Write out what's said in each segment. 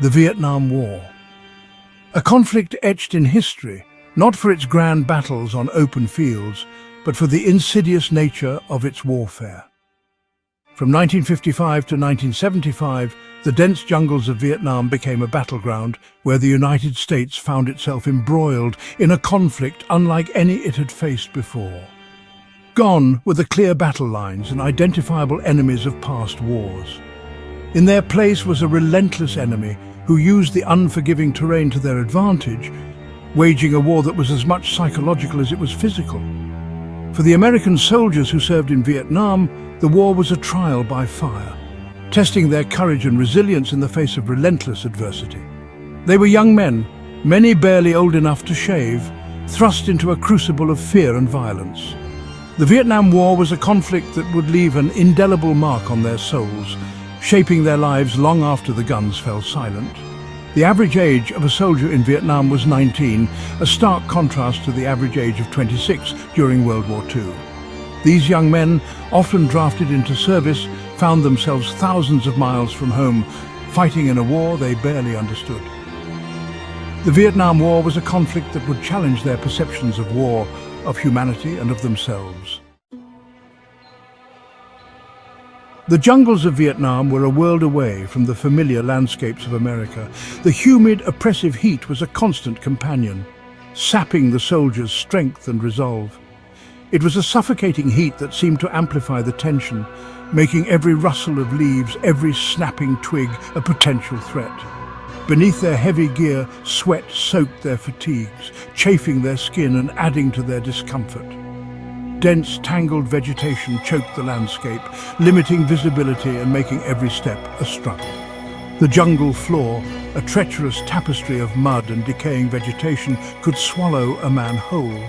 the Vietnam War. A conflict etched in history, not for its grand battles on open fields, but for the insidious nature of its warfare. From 1955 to 1975, the dense jungles of Vietnam became a battleground where the United States found itself embroiled in a conflict unlike any it had faced before. Gone were the clear battle lines and identifiable enemies of past wars. In their place was a relentless enemy who used the unforgiving terrain to their advantage, waging a war that was as much psychological as it was physical. For the American soldiers who served in Vietnam, the war was a trial by fire, testing their courage and resilience in the face of relentless adversity. They were young men, many barely old enough to shave, thrust into a crucible of fear and violence. The Vietnam War was a conflict that would leave an indelible mark on their souls, shaping their lives long after the guns fell silent. The average age of a soldier in Vietnam was 19, a stark contrast to the average age of 26 during World War II. These young men, often drafted into service, found themselves thousands of miles from home, fighting in a war they barely understood. The Vietnam War was a conflict that would challenge their perceptions of war, of humanity and of themselves. The jungles of Vietnam were a world away from the familiar landscapes of America. The humid, oppressive heat was a constant companion, sapping the soldiers' strength and resolve. It was a suffocating heat that seemed to amplify the tension, making every rustle of leaves, every snapping twig a potential threat. Beneath their heavy gear, sweat soaked their fatigues, chafing their skin and adding to their discomfort. Dense, tangled vegetation choked the landscape, limiting visibility and making every step a struggle. The jungle floor, a treacherous tapestry of mud and decaying vegetation, could swallow a man whole.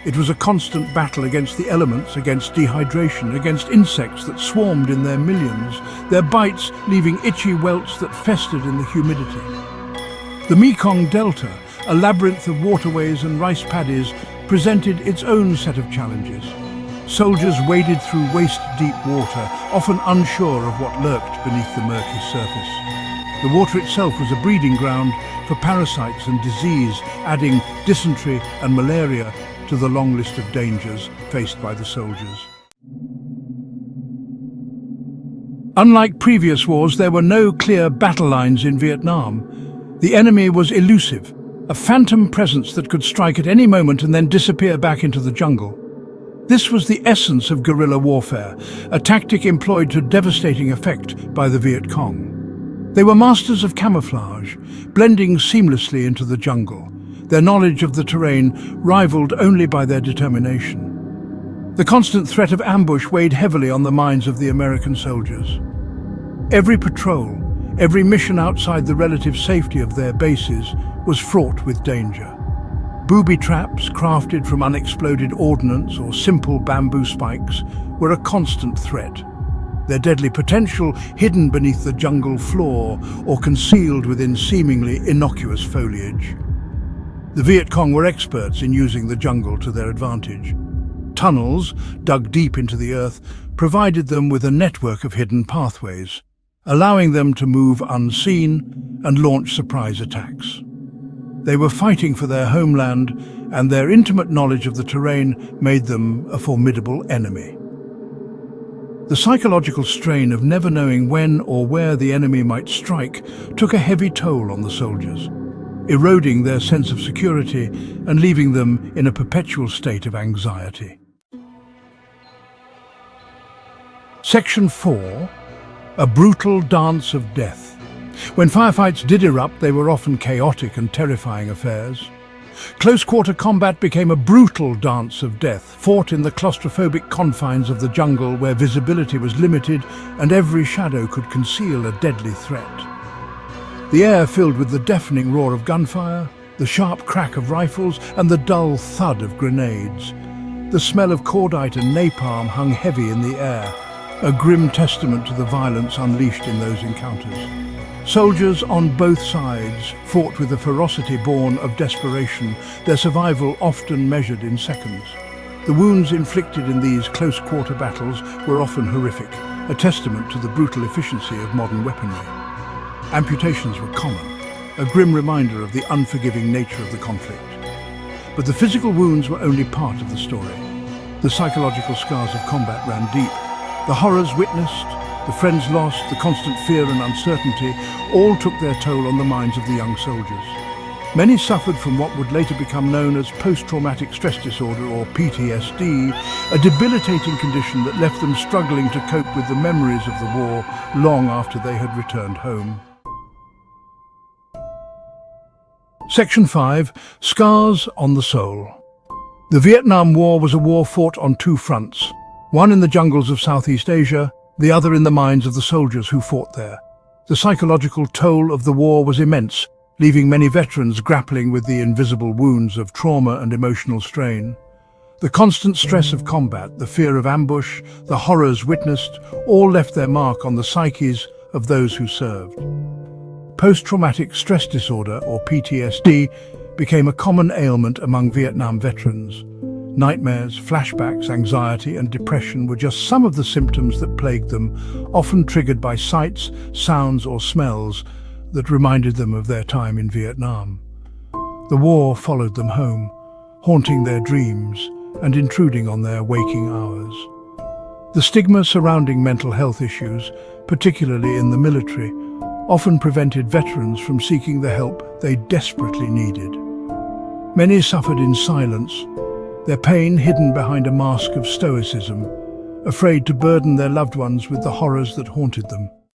It was a constant battle against the elements, against dehydration, against insects that swarmed in their millions, their bites leaving itchy welts that festered in the humidity. The Mekong Delta, a labyrinth of waterways and rice paddies, presented its own set of challenges. Soldiers waded through waist-deep water, often unsure of what lurked beneath the murky surface. The water itself was a breeding ground for parasites and disease, adding dysentery and malaria to the long list of dangers faced by the soldiers. Unlike previous wars, there were no clear battle lines in Vietnam. The enemy was elusive, a phantom presence that could strike at any moment and then disappear back into the jungle. This was the essence of guerrilla warfare, a tactic employed to devastating effect by the Viet Cong. They were masters of camouflage, blending seamlessly into the jungle, their knowledge of the terrain rivaled only by their determination. The constant threat of ambush weighed heavily on the minds of the American soldiers. Every patrol, every mission outside the relative safety of their bases was fraught with danger. Booby traps crafted from unexploded ordnance or simple bamboo spikes were a constant threat, their deadly potential hidden beneath the jungle floor or concealed within seemingly innocuous foliage. The Viet Cong were experts in using the jungle to their advantage. Tunnels, dug deep into the earth, provided them with a network of hidden pathways, allowing them to move unseen and launch surprise attacks. They were fighting for their homeland, and their intimate knowledge of the terrain made them a formidable enemy. The psychological strain of never knowing when or where the enemy might strike took a heavy toll on the soldiers, eroding their sense of security and leaving them in a perpetual state of anxiety. Section 4. A brutal dance of death. When firefights did erupt, they were often chaotic and terrifying affairs. Close-quarter combat became a brutal dance of death, fought in the claustrophobic confines of the jungle where visibility was limited and every shadow could conceal a deadly threat. The air filled with the deafening roar of gunfire, the sharp crack of rifles, and the dull thud of grenades. The smell of cordite and napalm hung heavy in the air, a grim testament to the violence unleashed in those encounters. Soldiers on both sides fought with a ferocity born of desperation, their survival often measured in seconds. The wounds inflicted in these close-quarter battles were often horrific, a testament to the brutal efficiency of modern weaponry. Amputations were common, a grim reminder of the unforgiving nature of the conflict. But the physical wounds were only part of the story. The psychological scars of combat ran deep. The horrors witnessed, the friends lost, the constant fear and uncertainty, all took their toll on the minds of the young soldiers. Many suffered from what would later become known as post-traumatic stress disorder, or PTSD, a debilitating condition that left them struggling to cope with the memories of the war long after they had returned home. Section 5. Scars on the Soul. The Vietnam War was a war fought on two fronts, one in the jungles of Southeast Asia, the other in the minds of the soldiers who fought there. The psychological toll of the war was immense, leaving many veterans grappling with the invisible wounds of trauma and emotional strain. The constant stress of combat, the fear of ambush, the horrors witnessed, all left their mark on the psyches of those who served. Post-traumatic stress disorder, or PTSD, became a common ailment among Vietnam veterans. Nightmares, flashbacks, anxiety and depression were just some of the symptoms that plagued them, often triggered by sights, sounds or smells that reminded them of their time in Vietnam. The war followed them home, haunting their dreams and intruding on their waking hours. The stigma surrounding mental health issues, particularly in the military, often prevented veterans from seeking the help they desperately needed. Many suffered in silence, their pain hidden behind a mask of stoicism, afraid to burden their loved ones with the horrors that haunted them.